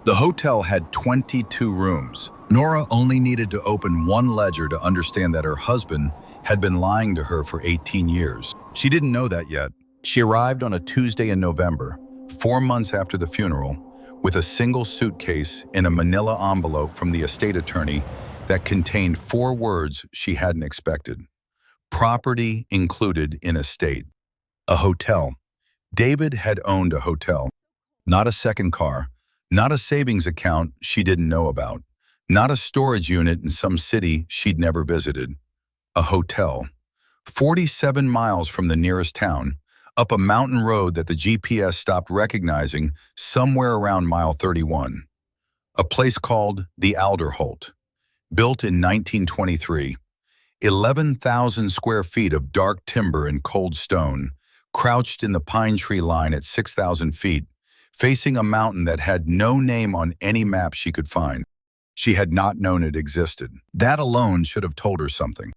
The hotel had 22 rooms. Nora only needed to open one ledger to understand that her husband had been lying to her for 18 years. She didn't know that yet. She arrived on a Tuesday in November, 4 months after the funeral, with a single suitcase in a manila envelope from the estate attorney that contained 4 words she hadn't expected. Property included in estate. A hotel. David had owned a hotel. Not a second car. Not a savings account she didn't know about. Not a storage unit in some city she'd never visited. A hotel. 47 miles from the nearest town, up a mountain road that the GPS stopped recognizing somewhere around mile 31. A place called the Alderholt. Built in 1923. 11,000 square feet of dark timber and cold stone, crouched in the pine tree line at 6,000 feet, facing a mountain that had no name on any map she could find. She had not known it existed. That alone should have told her something.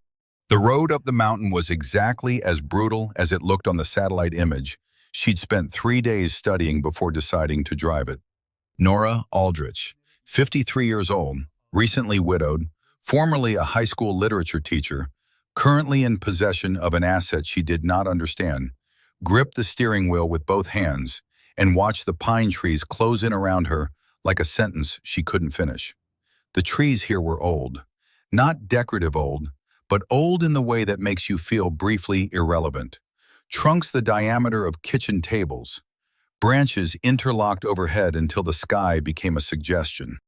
The road up the mountain was exactly as brutal as it looked on the satellite image she'd spent 3 days studying before deciding to drive it. Nora Aldrich, 53 years old, recently widowed, formerly a high school literature teacher, currently in possession of an asset she did not understand, gripped the steering wheel with both hands and watched the pine trees close in around her like a sentence she couldn't finish. The trees here were old. Not decorative old, but old in the way that makes you feel briefly irrelevant. Trunks the diameter of kitchen tables. Branches interlocked overhead until the sky became a suggestion.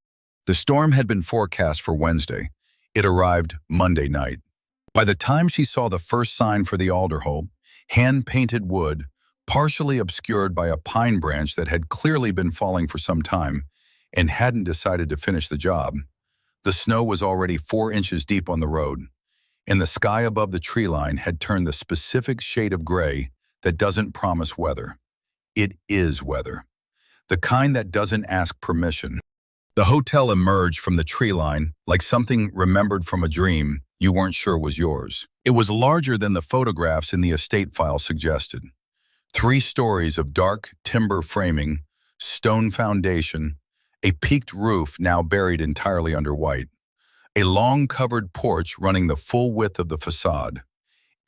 The storm had been forecast for Wednesday. It arrived Monday night. By the time she saw the first sign for the Alderholt, hand-painted wood, partially obscured by a pine branch that had clearly been falling for some time and hadn't decided to finish the job, the snow was already 4 inches deep on the road, and the sky above the tree line had turned the specific shade of gray that doesn't promise weather. It is weather. The kind that doesn't ask permission. The hotel emerged from the tree line like something remembered from a dream you weren't sure was yours. It was larger than the photographs in the estate file suggested. 3 stories of dark timber framing, stone foundation, a peaked roof now buried entirely under white, a long covered porch running the full width of the facade,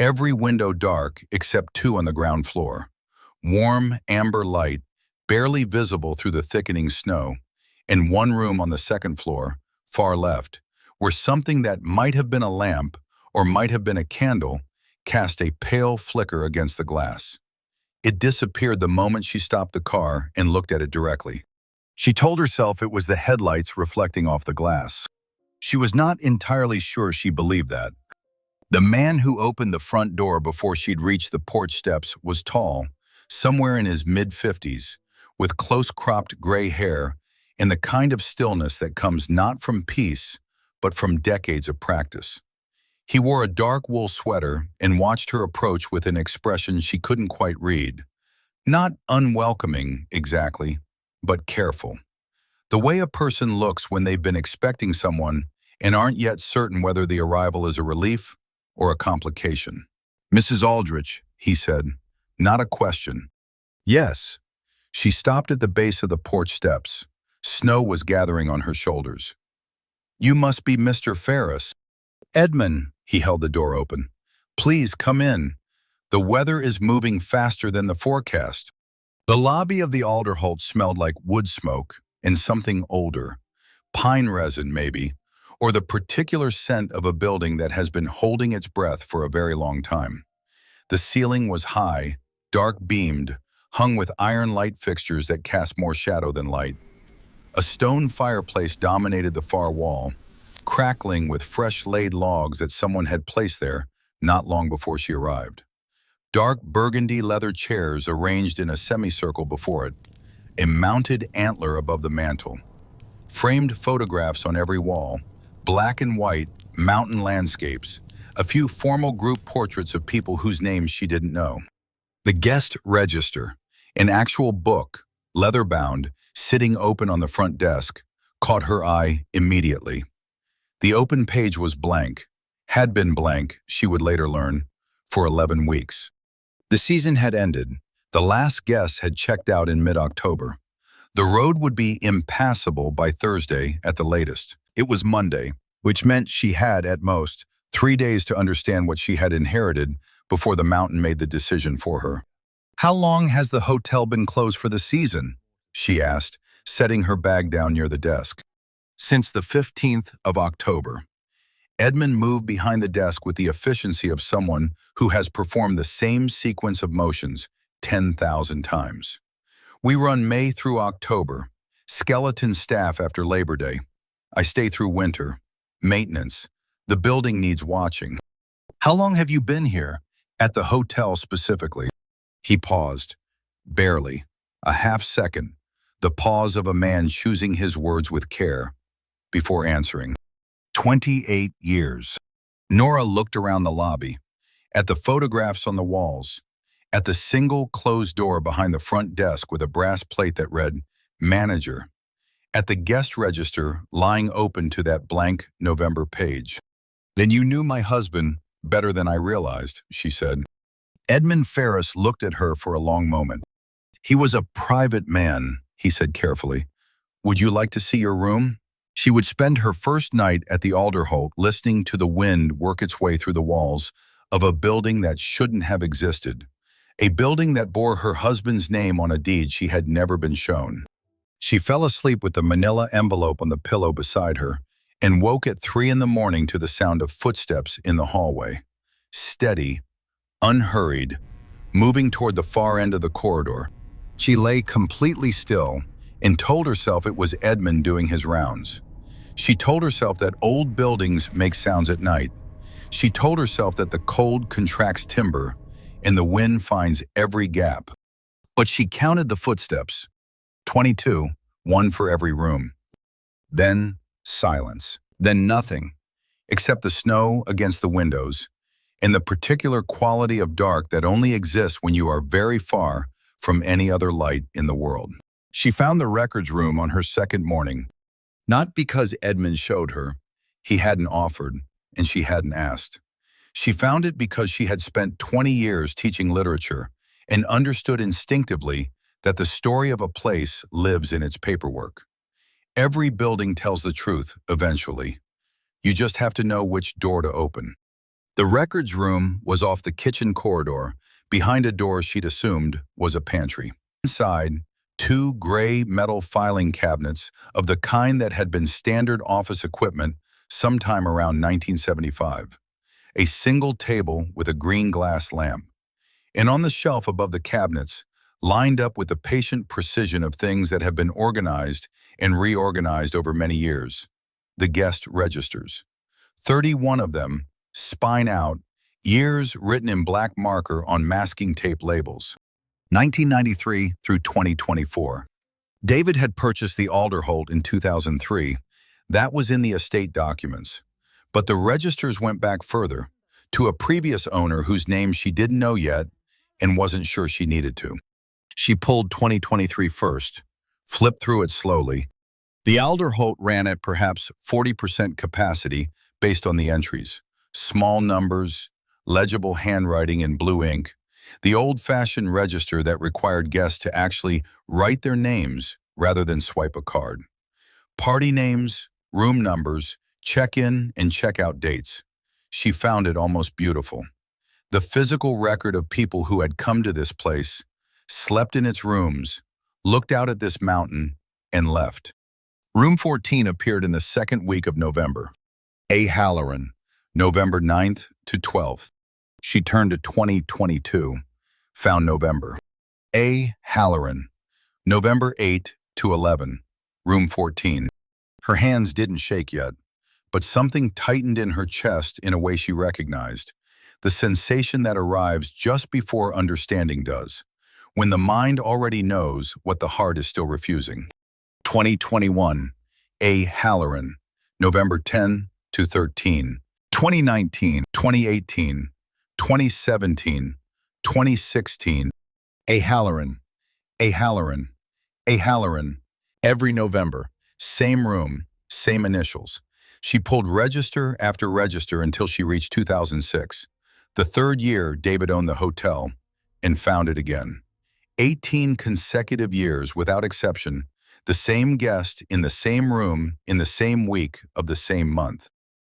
every window dark except 2 on the ground floor, warm amber light barely visible through the thickening snow, and 1 room on the second floor, far left, where something that might have been a lamp or might have been a candle cast a pale flicker against the glass. It disappeared the moment she stopped the car and looked at it directly. She told herself it was the headlights reflecting off the glass. She was not entirely sure she believed that. The man who opened the front door before she'd reached the porch steps was tall, somewhere in his mid-50s, with close-cropped gray hair and the kind of stillness that comes not from peace, but from decades of practice. He wore a dark wool sweater and watched her approach with an expression she couldn't quite read. Not unwelcoming, exactly, but careful. The way a person looks when they've been expecting someone and aren't yet certain whether the arrival is a relief or a complication. "Mrs. Aldrich," he said, not a question. "Yes." She stopped at the base of the porch steps. Snow was gathering on her shoulders. "You must be Mr. Ferris." "Edmund," he held the door open. "Please come in. The weather is moving faster than the forecast." The lobby of the Alderholt smelled like wood smoke and something older, pine resin maybe, or the particular scent of a building that has been holding its breath for a very long time. The ceiling was high, dark beamed, hung with iron light fixtures that cast more shadow than light. A stone fireplace dominated the far wall, crackling with fresh laid logs that someone had placed there not long before she arrived. Dark burgundy leather chairs arranged in a semicircle before it, a mounted antler above the mantel. Framed photographs on every wall, black and white, mountain landscapes, a few formal group portraits of people whose names she didn't know. The guest register, an actual book, leather-bound, sitting open on the front desk, caught her eye immediately. The open page was blank, had been blank, she would later learn, for 11 weeks. The season had ended. The last guest had checked out in mid-October. The road would be impassable by Thursday at the latest. It was Monday, which meant she had, at most, 3 days to understand what she had inherited before the mountain made the decision for her. "How long has the hotel been closed for the season?" she asked, setting her bag down near the desk. "Since the 15th of October. Edmund moved behind the desk with the efficiency of someone who has performed the same sequence of motions 10,000 times. "We run May through October. Skeleton staff after Labor Day. I stay through winter. Maintenance. The building needs watching." "How long have you been here? At the hotel specifically?" He paused. Barely. A half second. The pause of a man choosing his words with care. Before answering. 28 years. Nora looked around the lobby. At the photographs on the walls. At the single closed door behind the front desk with a brass plate that read, "Manager." At the guest register lying open to that blank November page. "Then you knew my husband better than I realized," she said. Edmund Ferris looked at her for a long moment. "He was a private man," he said carefully. "Would you like to see your room?" She would spend her first night at the Alderholt listening to the wind work its way through the walls of a building that shouldn't have existed. A building that bore her husband's name on a deed she had never been shown. She fell asleep with the manila envelope on the pillow beside her and woke at 3 in the morning to the sound of footsteps in the hallway. Steady, unhurried, moving toward the far end of the corridor. She lay completely still and told herself it was Edmund doing his rounds. She told herself that old buildings make sounds at night. She told herself that the cold contracts timber and the wind finds every gap. But she counted the footsteps. 22, one for every room. Then silence. Then nothing, except the snow against the windows and the particular quality of dark that only exists when you are very far from any other light in the world. She found the records room on her second morning, not because Edmund showed her. He hadn't offered, and she hadn't asked. She found it because she had spent 20 years teaching literature and understood instinctively that the story of a place lives in its paperwork. Every building tells the truth eventually. You just have to know which door to open. The records room was off the kitchen corridor, behind a door she'd assumed was a pantry. Inside, 2 gray metal filing cabinets of the kind that had been standard office equipment sometime around 1975. A single table with a green glass lamp. And on the shelf above the cabinets, lined up with the patient precision of things that have been organized and reorganized over many years, the guest registers. 31 of them, spine out, years written in black marker on masking tape labels. 1993 through 2024. David had purchased the Alderholt in 2003. That was in the estate documents. But the registers went back further, to a previous owner whose name she didn't know yet and wasn't sure she needed to. She pulled 2023 first, flipped through it slowly. The Alderholt ran at perhaps 40% capacity based on the entries. Small numbers, legible handwriting in blue ink, the old-fashioned register that required guests to actually write their names rather than swipe a card. Party names, room numbers, check-in and check-out dates. She found it almost beautiful. The physical record of people who had come to this place, slept in its rooms, looked out at this mountain, and left. Room 14 appeared in the second week of November. A. Halloran, November 9th to 12th. She turned to 2022, found November. A. Halloran, November 8 to 11, room 14. Her hands didn't shake yet, but something tightened in her chest in a way she recognized, the sensation that arrives just before understanding does, when the mind already knows what the heart is still refusing. 2021, A. Halloran, November 10 to 13. 2019, 2018, 2017, 2016, A. Halloran, A. Halloran, A. Halloran. Every November, same room, same initials. She pulled register after register until she reached 2006, the third year David owned the hotel, and found it again. 18 consecutive years, without exception, The same guest in the same room in the same week of the same month.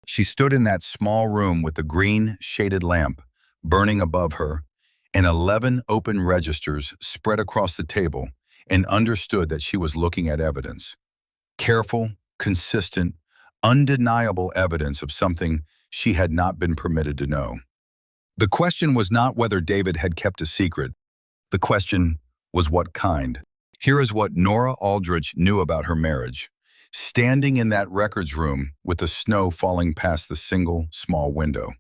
She stood in that small room with the green shaded lamp burning above her and 11 open registers spread across the table, and understood that she was looking at evidence. Careful, consistent, undeniable evidence of something she had not been permitted to know. The question was not whether David had kept a secret. The question was what kind. Here is what Nora Aldrich knew about her marriage. Standing in that records room with the snow falling past the single small window.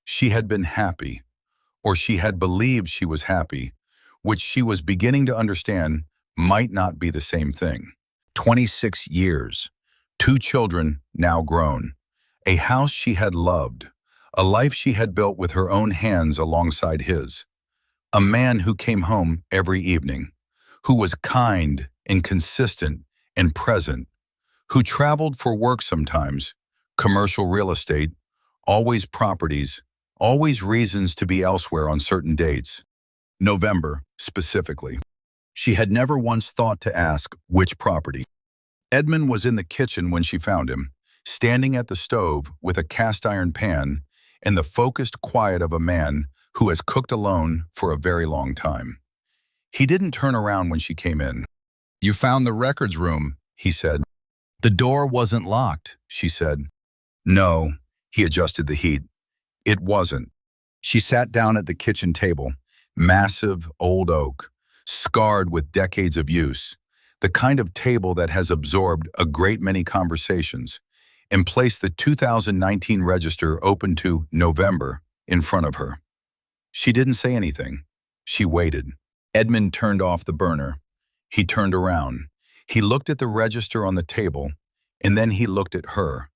She had been happy, or she had believed she was happy, which she was beginning to understand might not be the same thing. 26 years, 2 children now grown, a house she had loved, a life she had built with her own hands alongside his, a man who came home every evening, who was kind and consistent and present, who traveled for work sometimes, commercial real estate, always properties, always reasons to be elsewhere on certain dates. November, specifically. She had never once thought to ask which property. Edmund was in the kitchen when she found him, standing at the stove with a cast iron pan and the focused quiet of a man who has cooked alone for a very long time. He didn't turn around when she came in. "You found the records room," he said. "The door wasn't locked," she said. "No," he adjusted the heat. "It wasn't." She sat down at the kitchen table, massive old oak, scarred with decades of use, the kind of table that has absorbed a great many conversations, and placed the 2019 register open to November in front of her. She didn't say anything. She waited. Edmund turned off the burner. He turned around. He looked at the register on the table, and then he looked at her.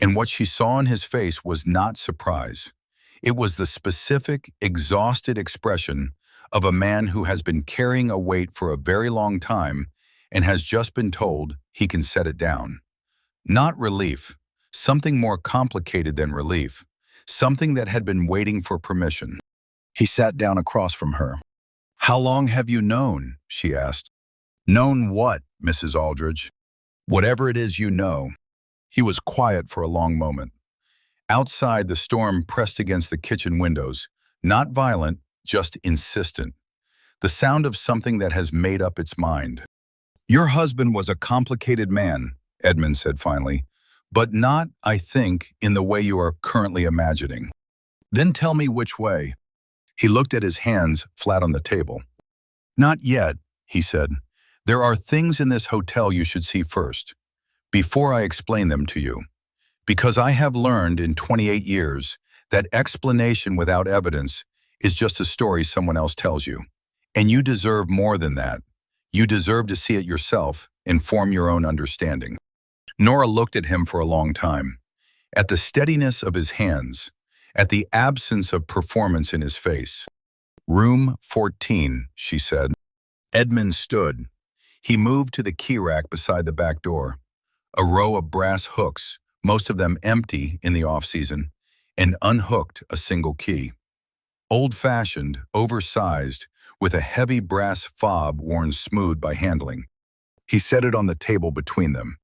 And what she saw in his face was not surprise. It was the specific, exhausted expression of a man who has been carrying a weight for a very long time and has just been told he can set it down. Not relief, something more complicated than relief, something that had been waiting for permission. He sat down across from her. "How long have you known?" she asked. "Known what, Mrs. Aldrich?" "Whatever it is you know." He was quiet for a long moment. Outside, the storm pressed against the kitchen windows, not violent, just insistent. The sound of something that has made up its mind. "Your husband was a complicated man," Edmund said finally, "but not, I think, in the way you are currently imagining." "Then tell me which way." He looked at his hands flat on the table. "Not yet," he said. "There are things in this hotel you should see first, before I explain them to you. Because I have learned in 28 years that explanation without evidence is just a story someone else tells you. And you deserve more than that. You deserve to see it yourself and form your own understanding." Nora looked at him for a long time, at the steadiness of his hands, at the absence of performance in his face. "Room 14, she said. Edmund stood. He moved to the key rack beside the back door. A row of brass hooks, most of them empty in the off-season, and unhooked a single key. Old-fashioned, oversized, with a heavy brass fob worn smooth by handling. He set it on the table between them.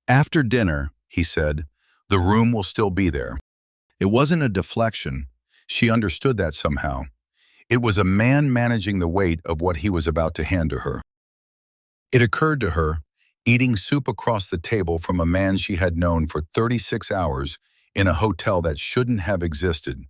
"After dinner," he said, "the room will still be there." It wasn't a deflection. She understood that somehow. It was a man managing the weight of what he was about to hand to her. It occurred to her, eating soup across the table from a man she had known for 36 hours in a hotel that shouldn't have existed,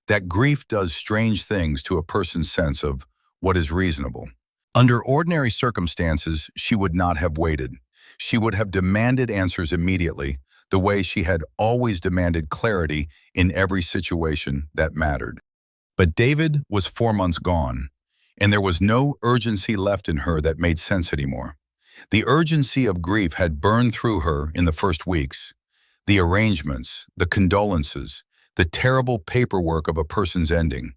that grief does strange things to a person's sense of what is reasonable. Under ordinary circumstances, she would not have waited. She would have demanded answers immediately, the way she had always demanded clarity in every situation that mattered. But David was 4 months gone, and there was no urgency left in her that made sense anymore. The urgency of grief had burned through her in the first weeks. The arrangements, the condolences, the terrible paperwork of a person's ending.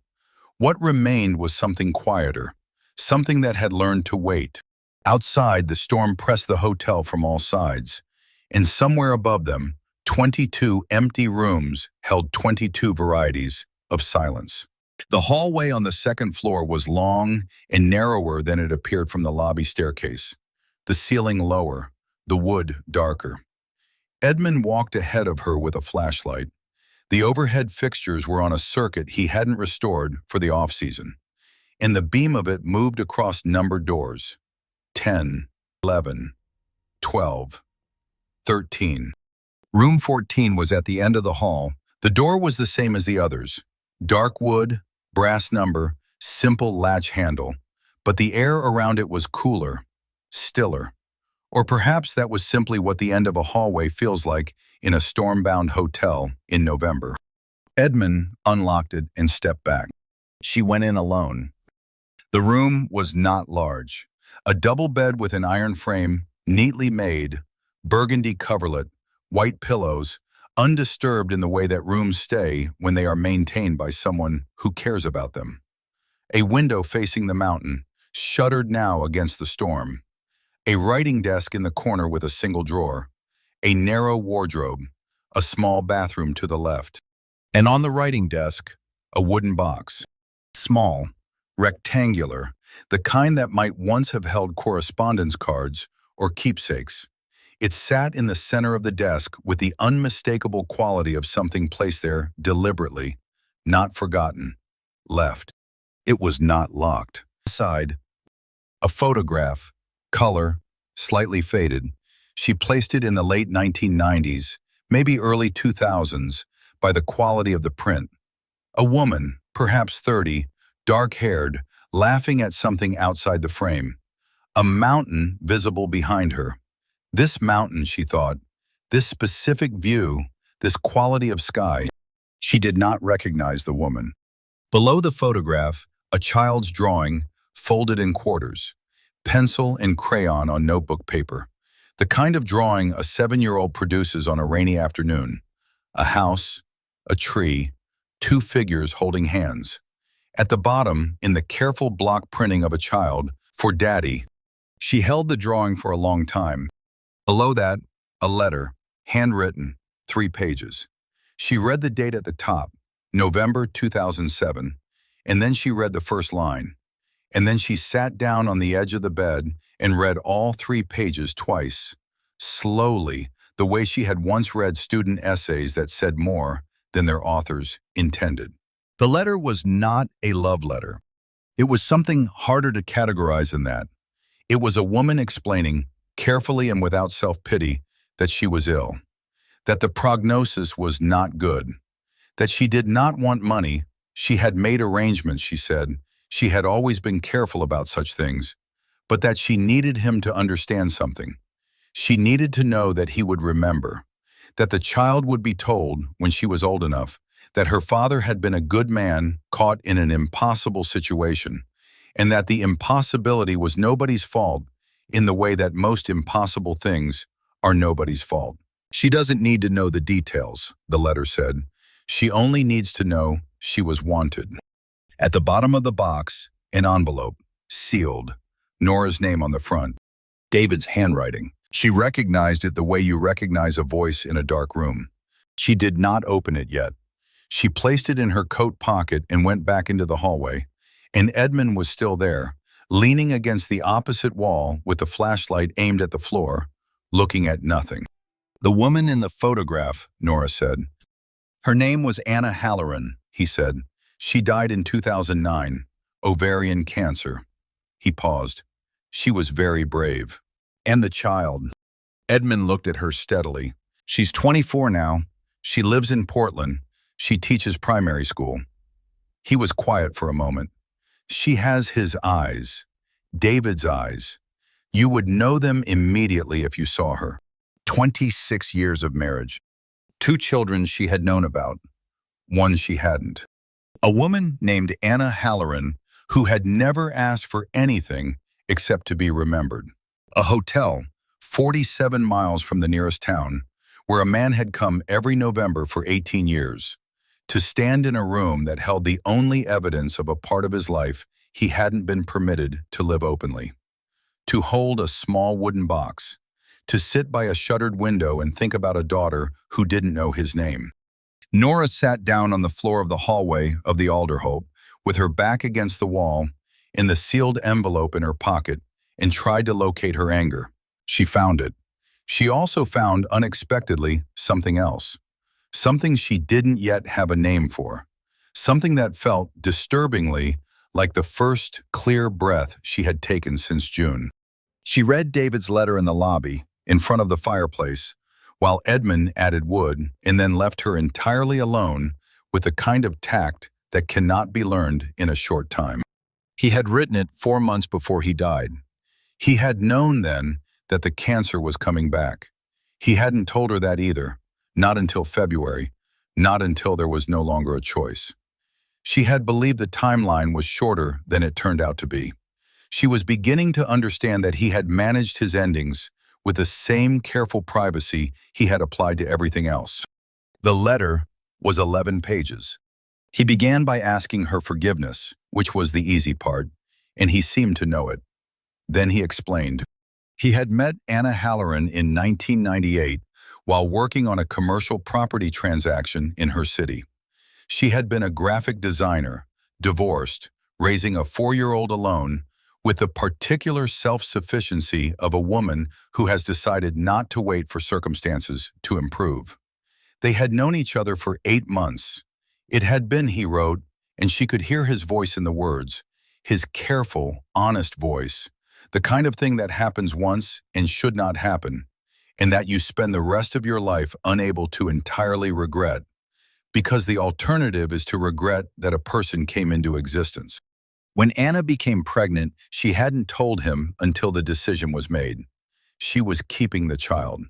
What remained was something quieter, something that had learned to wait. Outside, the storm pressed the hotel from all sides, and somewhere above them, 22 empty rooms held 22 varieties of silence. The hallway on the second floor was long and narrower than it appeared from the lobby staircase. the ceiling lower, the wood darker. Edmund walked ahead of her with a flashlight. The overhead fixtures were on a circuit he hadn't restored for the off-season, and the beam of it moved across numbered doors. 10, 11, 12, 13. Room 14 was at the end of the hall. The door was the same as the others. Dark wood, brass number, simple latch handle. But the air around it was cooler, stiller. Or perhaps that was simply what the end of a hallway feels like in a storm-bound hotel in November. Edmund unlocked it and stepped back. She went in alone. The room was not large. A double bed with an iron frame, neatly made, burgundy coverlet, white pillows, undisturbed in the way that rooms stay when they are maintained by someone who cares about them. A window facing the mountain, shuttered now against the storm. A writing desk in the corner with a single drawer. A narrow wardrobe, a small bathroom to the left. And on the writing desk, a wooden box. Small, rectangular, the kind that might once have held correspondence cards or keepsakes. It sat in the center of the desk with the unmistakable quality of something placed there deliberately, not forgotten, left. It was not locked. Inside, a photograph, color, slightly faded. She placed it in the late 1990s, maybe early 2000s, by the quality of the print. A woman, perhaps 30, dark-haired, laughing at something outside the frame. A mountain visible behind her. This mountain, she thought, this specific view, this quality of sky. She did not recognize the woman. Below the photograph, a child's drawing, folded in quarters. Pencil and crayon on notebook paper. The kind of drawing a 7-year-old produces on a rainy afternoon. A house, a tree, 2 figures holding hands. At the bottom, in the careful block printing of a child, for Daddy. She held the drawing for a long time. Below that, a letter, handwritten, 3 pages. She read the date at the top, November 2007, and then she read the first line. And then she sat down on the edge of the bed and read all 3 pages twice, slowly, the way she had once read student essays that said more than their authors intended. The letter was not a love letter. It was something harder to categorize than that. It was a woman explaining, carefully and without self-pity, that she was ill, that the prognosis was not good, that she did not want money. She had made arrangements, she said. She had always been careful about such things, but that she needed him to understand something. She needed to know that he would remember, that the child would be told, when she was old enough, that her father had been a good man caught in an impossible situation, and that the impossibility was nobody's fault in the way that most impossible things are nobody's fault. She doesn't need to know the details, the letter said. She only needs to know she was wanted. At the bottom of the box, an envelope, sealed, Nora's name on the front, David's handwriting. She recognized it the way you recognize a voice in a dark room. She did not open it yet. She placed it in her coat pocket and went back into the hallway, and Edmund was still there, leaning against the opposite wall with the flashlight aimed at the floor, looking at nothing. The woman in the photograph, Nora said. Her name was Anna Halloran, he said. She died in 2009, ovarian cancer. He paused. She was very brave. And the child. Edmund looked at her steadily. She's 24 now. She lives in Portland. She teaches primary school. He was quiet for a moment. She has his eyes, David's eyes. You would know them immediately if you saw her. 26 years of marriage. 2 children she had known about. 1 she hadn't. A woman named Anna Halloran who had never asked for anything except to be remembered. A hotel, 47 miles from the nearest town, where a man had come every November for 18 years, to stand in a room that held the only evidence of a part of his life he hadn't been permitted to live openly, to hold a small wooden box, to sit by a shuttered window and think about a daughter who didn't know his name. Nora sat down on the floor of the hallway of the Alderhope, with her back against the wall, and the sealed envelope in her pocket, and tried to locate her anger. She found it. She also found, unexpectedly, something else. Something she didn't yet have a name for. Something that felt disturbingly like the first clear breath she had taken since June. She read David's letter in the lobby, in front of the fireplace, while Edmund added wood and then left her entirely alone with the kind of tact that cannot be learned in a short time. He had written it 4 months before he died. He had known then that the cancer was coming back. He hadn't told her that either, not until February, not until there was no longer a choice. She had believed the timeline was shorter than it turned out to be. She was beginning to understand that he had managed his endings with the same careful privacy he had applied to everything else. The letter was 11 pages. He began by asking her forgiveness, which was the easy part, and he seemed to know it. Then he explained. He had met Anna Halloran in 1998 while working on a commercial property transaction in her city. She had been a graphic designer, divorced, raising a 4-year-old alone, with the particular self-sufficiency of a woman who has decided not to wait for circumstances to improve. They had known each other for 8 months. It had been, he wrote, and she could hear his voice in the words, his careful, honest voice, the kind of thing that happens once and should not happen, and that you spend the rest of your life unable to entirely regret, because the alternative is to regret that a person came into existence. When Anna became pregnant, she hadn't told him until the decision was made. She was keeping the child.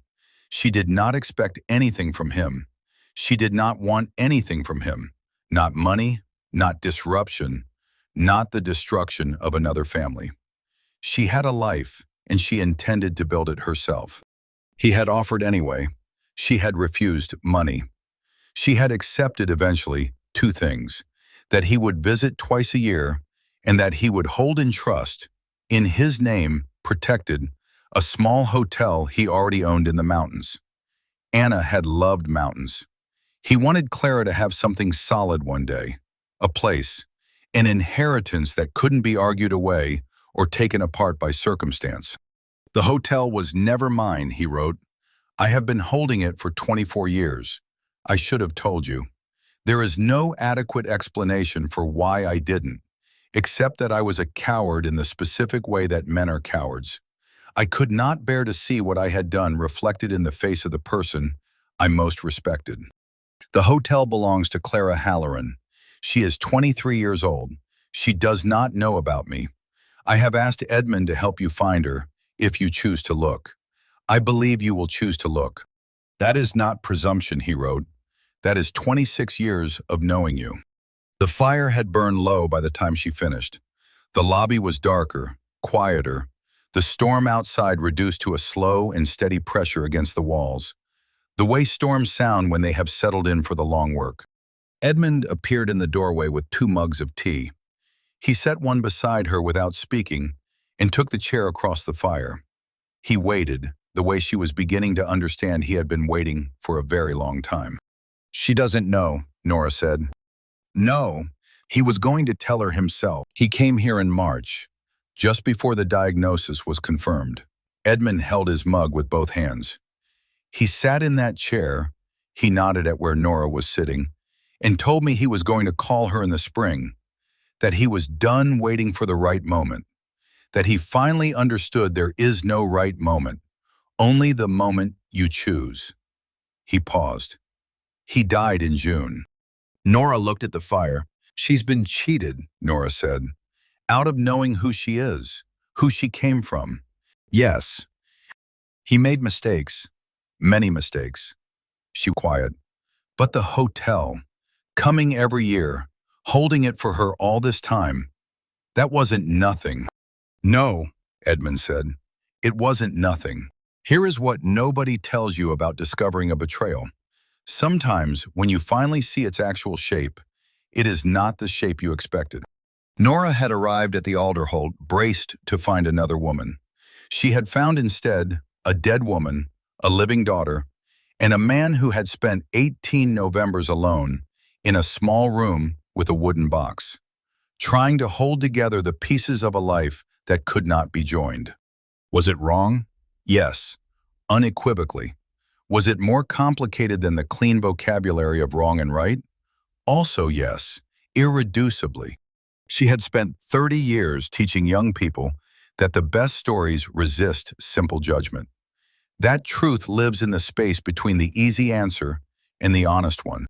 She did not expect anything from him. She did not want anything from him. Not money, not disruption, not the destruction of another family. She had a life, and she intended to build it herself. He had offered anyway. She had refused money. She had accepted eventually 2 things, that he would visit twice a year and that he would hold in trust, in his name, protected, a small hotel he already owned in the mountains. Anna had loved mountains. He wanted Clara to have something solid one day, a place, an inheritance that couldn't be argued away or taken apart by circumstance. The hotel was never mine, he wrote. I have been holding it for 24 years. I should have told you. There is no adequate explanation for why I didn't, except that I was a coward in the specific way that men are cowards. I could not bear to see what I had done reflected in the face of the person I most respected. The hotel belongs to Clara Halloran. She is 23 years old. She does not know about me. I have asked Edmund to help you find her, if you choose to look. I believe you will choose to look. That is not presumption, he wrote. That is 26 years of knowing you. The fire had burned low by the time she finished. The lobby was darker, quieter, the storm outside reduced to a slow and steady pressure against the walls, the way storms sound when they have settled in for the long work. Edmund appeared in the doorway with 2 mugs of tea. He set one beside her without speaking and took the chair across the fire. He waited, the way she was beginning to understand he had been waiting for a very long time. She doesn't know, Nora said. No, he was going to tell her himself. He came here in March, just before the diagnosis was confirmed. Edmund held his mug with both hands. He sat in that chair, he nodded at where Nora was sitting, and told me he was going to call her in the spring, that he was done waiting for the right moment, that he finally understood there is no right moment, only the moment you choose. He paused. He died in June. Nora looked at the fire. She's been cheated, Nora said, out of knowing who she is, who she came from. Yes, he made mistakes, many mistakes. She was quiet. But the hotel, coming every year, holding it for her all this time, that wasn't nothing. No, Edmund said, it wasn't nothing. Here is what nobody tells you about discovering a betrayal. Sometimes, when you finally see its actual shape, it is not the shape you expected. Nora had arrived at the Alderholt braced to find another woman. She had found instead a dead woman, a living daughter, and a man who had spent 18 Novembers alone in a small room with a wooden box, trying to hold together the pieces of a life that could not be joined. Was it wrong? Yes, unequivocally. Was it more complicated than the clean vocabulary of wrong and right? Also yes, irreducibly. She had spent 30 years teaching young people that the best stories resist simple judgment. That truth lives in the space between the easy answer and the honest one.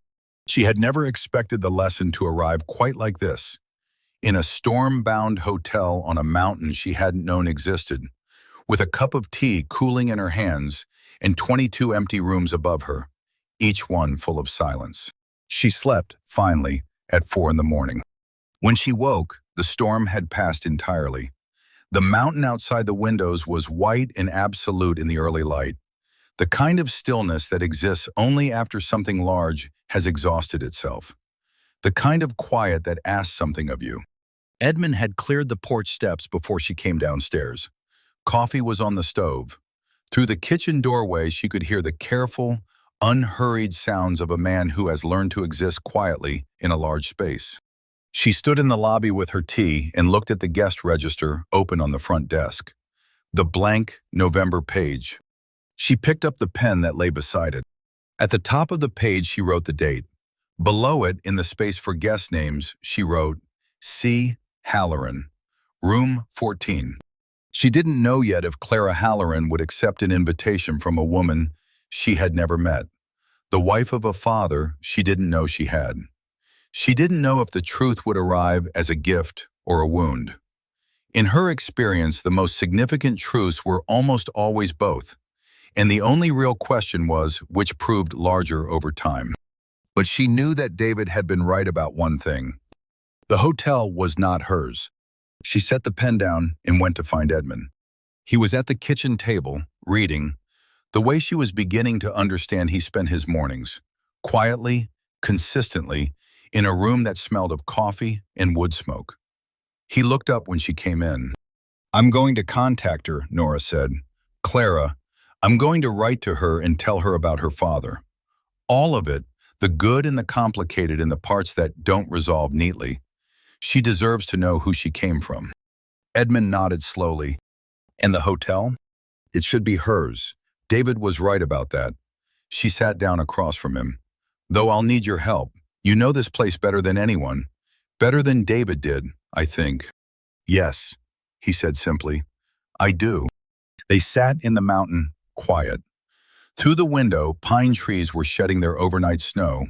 She had never expected the lesson to arrive quite like this, in a storm-bound hotel on a mountain she hadn't known existed, with a cup of tea cooling in her hands and 22 empty rooms above her, each one full of silence. She slept, finally, at 4 in the morning. When she woke, the storm had passed entirely. The mountain outside the windows was white and absolute in the early light, the kind of stillness that exists only after something large has exhausted itself, the kind of quiet that asks something of you. Edmund had cleared the porch steps before she came downstairs. Coffee was on the stove. Through the kitchen doorway, she could hear the careful, unhurried sounds of a man who has learned to exist quietly in a large space. She stood in the lobby with her tea and looked at the guest register open on the front desk. The blank November page. She picked up the pen that lay beside it. At the top of the page, she wrote the date. Below it, in the space for guest names, she wrote, C. Halloran, room 14. She didn't know yet if Clara Halloran would accept an invitation from a woman she had never met, the wife of a father she didn't know she had. She didn't know if the truth would arrive as a gift or a wound. In her experience, the most significant truths were almost always both, and the only real question was which proved larger over time. But she knew that David had been right about one thing. The hotel was not hers. She set the pen down and went to find Edmund. He was at the kitchen table, reading, the way she was beginning to understand he spent his mornings, quietly, consistently, in a room that smelled of coffee and wood smoke. He looked up when she came in. I'm going to contact her, Nora said. Clara, I'm going to write to her and tell her about her father. All of it, the good and the complicated and the parts that don't resolve neatly. She deserves to know who she came from. Edmund nodded slowly. And the hotel? It should be hers. David was right about that. She sat down across from him. Though I'll need your help. You know this place better than anyone. Better than David did, I think. Yes, he said simply. I do. They sat in the mountain, quiet. Through the window, pine trees were shedding their overnight snow.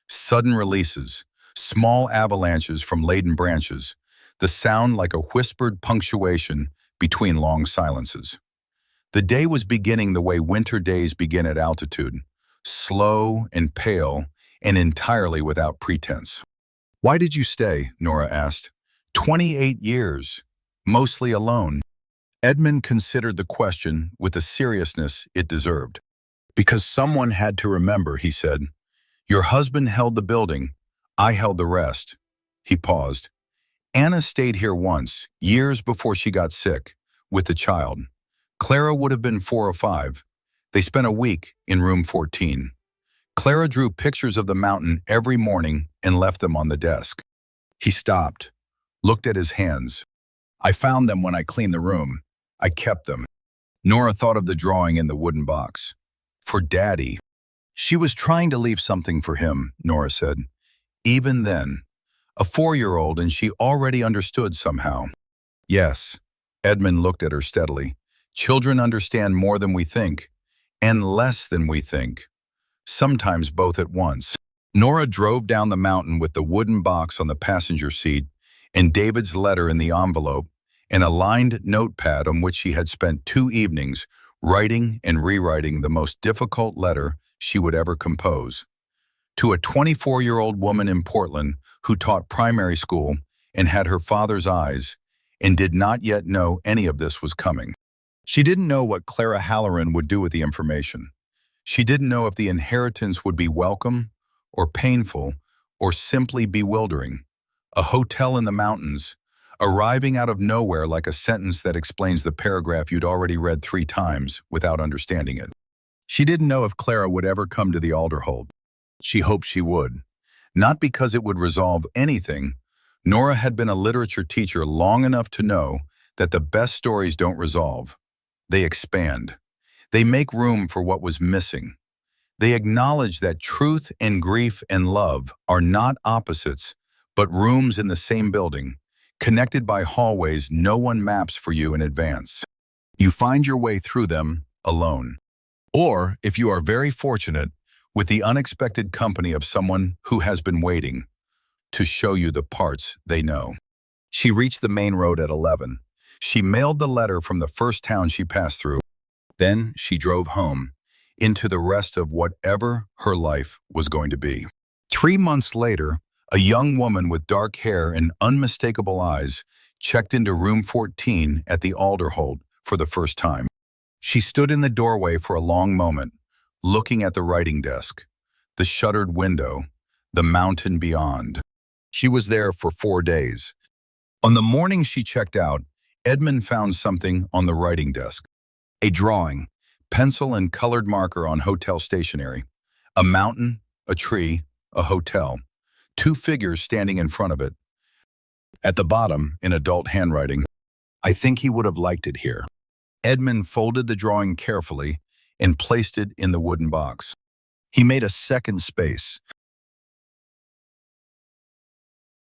Sudden releases, small avalanches from laden branches, the sound like a whispered punctuation between long silences. The day was beginning the way winter days begin at altitude, slow and pale and entirely without pretense. Why did you stay? Nora asked. 28 years, mostly alone. Edmund considered the question with the seriousness it deserved. Because someone had to remember, he said. Your husband held the building. I held the rest. He paused. Anna stayed here once, years before she got sick, with the child. Clara would have been 4 or 5. They spent a week in room 14. Clara drew pictures of the mountain every morning and left them on the desk. He stopped, looked at his hands. I found them when I cleaned the room. I kept them. Nora thought of the drawing in the wooden box. For Daddy. She was trying to leave something for him, Nora said. Even then, a 4-year-old, and she already understood somehow. Yes, Edmund looked at her steadily. Children understand more than we think, and less than we think. Sometimes both at once. Nora drove down the mountain with the wooden box on the passenger seat and David's letter in the envelope and a lined notepad on which she had spent 2 evenings writing and rewriting the most difficult letter she would ever compose. To a 24-year-old woman in Portland who taught primary school and had her father's eyes and did not yet know any of this was coming. She didn't know what Clara Halloran would do with the information. She didn't know if the inheritance would be welcome or painful or simply bewildering. A hotel in the mountains, arriving out of nowhere like a sentence that explains the paragraph you'd already read 3 times without understanding it. She didn't know if Clara would ever come to the Alderhold. She hoped she would. Not because it would resolve anything. Nora had been a literature teacher long enough to know that the best stories don't resolve. They expand. They make room for what was missing. They acknowledge that truth and grief and love are not opposites, but rooms in the same building, connected by hallways no one maps for you in advance. You find your way through them alone. Or, if you are very fortunate, with the unexpected company of someone who has been waiting to show you the parts they know. She reached the main road at 11. She mailed the letter from the first town she passed through. Then she drove home, into the rest of whatever her life was going to be. 3 months later, a young woman with dark hair and unmistakable eyes checked into room 14 at the Alderholt for the first time. She stood in the doorway for a long moment, looking at the writing desk, the shuttered window, the mountain beyond. She was there for 4 days. On the morning she checked out, Edmund found something on the writing desk. A drawing, pencil and colored marker on hotel stationery. A mountain, a tree, a hotel. 2 figures standing in front of it. At the bottom, in adult handwriting, "I think he would have liked it here." Edmund folded the drawing carefully and placed it in the wooden box. He made a second space,